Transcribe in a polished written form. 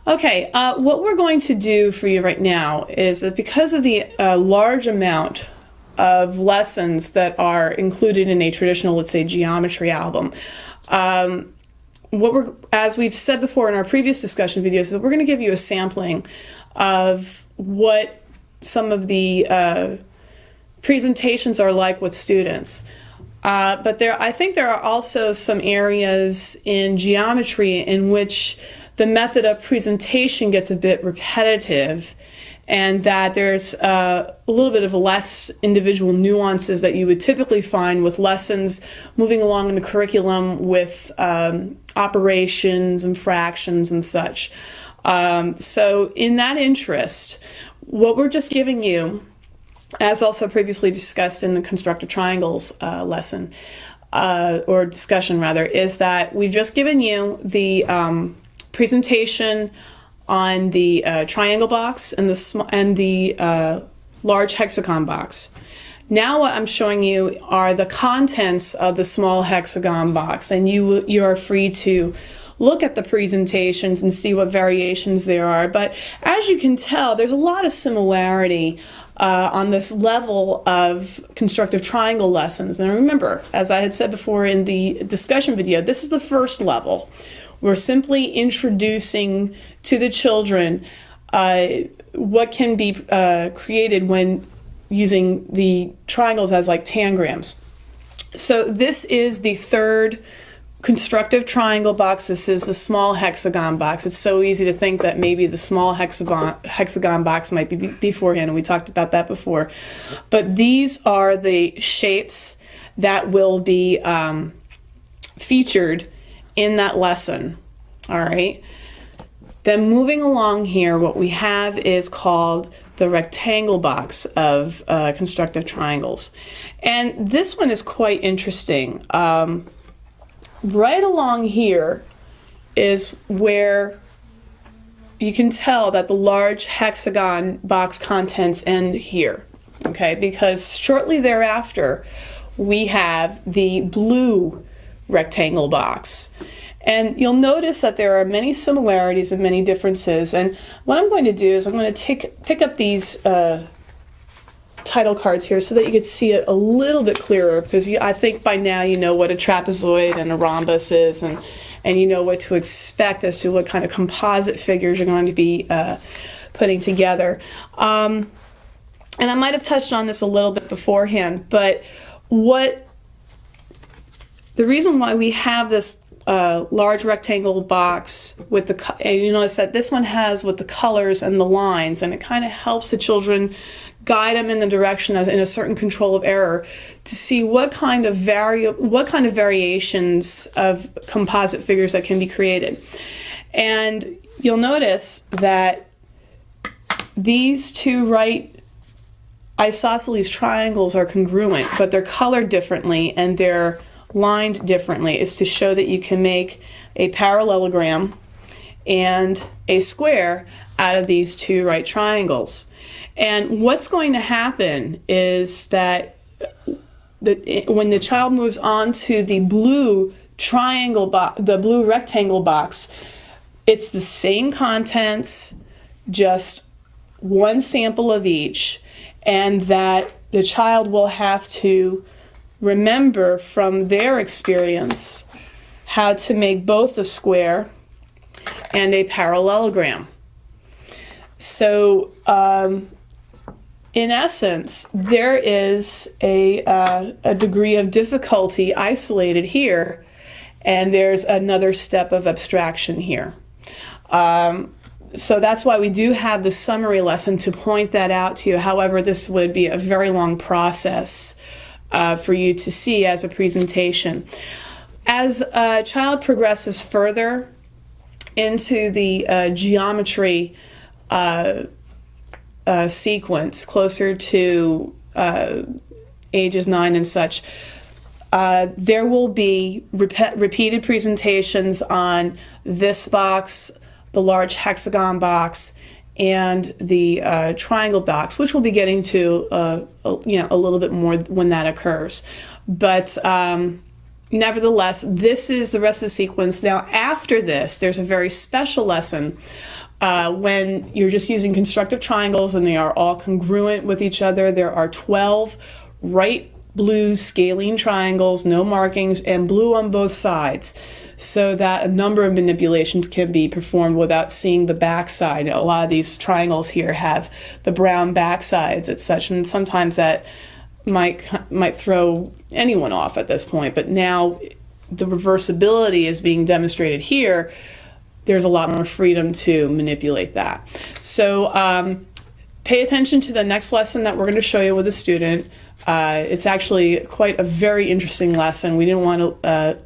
Okay, what we're going to do for you right now is that because of the large amount of lessons that are included in a traditional, let's say, geometry album, as we've said before in our previous discussion videos, is that we're going to give you a sampling of what some of the presentations are like with students. But I think there are also some areas in geometry in which the method of presentation gets a bit repetitive, and that there's a little bit of less individual nuances that you would typically find with lessons moving along in the curriculum with operations and fractions and such. So in that interest, what we're just giving you, as also previously discussed in the constructive triangles lesson, or discussion rather, is that we've just given you the presentation on the triangle box and the large hexagon box. Now what I'm showing you are the contents of the small hexagon box, and you are free to look at the presentations and see what variations there are. But as you can tell, there's a lot of similarity on this level of constructive triangle lessons. And remember, as I had said before in the discussion video, this is the first level. We're simply introducing to the children what can be created when using the triangles as like tangrams. So this is the third constructive triangle box. This is the small hexagon box. It's so easy to think that maybe the small hexagon box might be beforehand, and we talked about that before. But these are the shapes that will be featured in that lesson. All right. Then moving along here, what we have is called the rectangle box of constructive triangles. And this one is quite interesting. Right along here is where you can tell that the large hexagon box contents end here, okay? Because shortly thereafter, we have the blue rectangle box. And you'll notice that there are many similarities and many differences. And what I'm going to do is I'm going to pick up these title cards here so that you can see it a little bit clearer, because I think by now you know what a trapezoid and a rhombus is, and you know what to expect as to what kind of composite figures you're going to be putting together. And I might have touched on this a little bit beforehand, but the reason why we have this large rectangle box with and you notice that this one has with the colors and the lines, and it kind of helps the children, guide them in the direction in a certain control of error to see what kind of variations of composite figures that can be created. And you'll notice that these two right isosceles triangles are congruent, but they're colored differently and they're lined differently. It's to show that you can make a parallelogram and a square out of these two right triangles. And what's going to happen is that when the child moves on to the blue rectangle box, it's the same contents, just one sample of each, and that the child will have to remember from their experience how to make both a square and a parallelogram. So in essence, there is a degree of difficulty isolated here, and there's another step of abstraction here. So that's why we do have the summary lesson to point that out to you. However, this would be a very long process for you to see as a presentation. As a child progresses further into the geometry sequence, closer to ages 9 and such, there will be repeated presentations on this box, the large hexagon box, and the triangle box, which we'll be getting to a little bit more when that occurs. But nevertheless, this is the rest of the sequence. Now, after this, there's a very special lesson When you're just using constructive triangles and they are all congruent with each other, there are 12 right blue scalene triangles, no markings, and blue on both sides, so that a number of manipulations can be performed without seeing the backside. A lot of these triangles here have the brown backsides and such, and sometimes that might throw anyone off at this point. But now the reversibility is being demonstrated here. There's a lot more freedom to manipulate that. So pay attention to the next lesson that we're going to show you with a student. It's actually quite a very interesting lesson. We didn't want to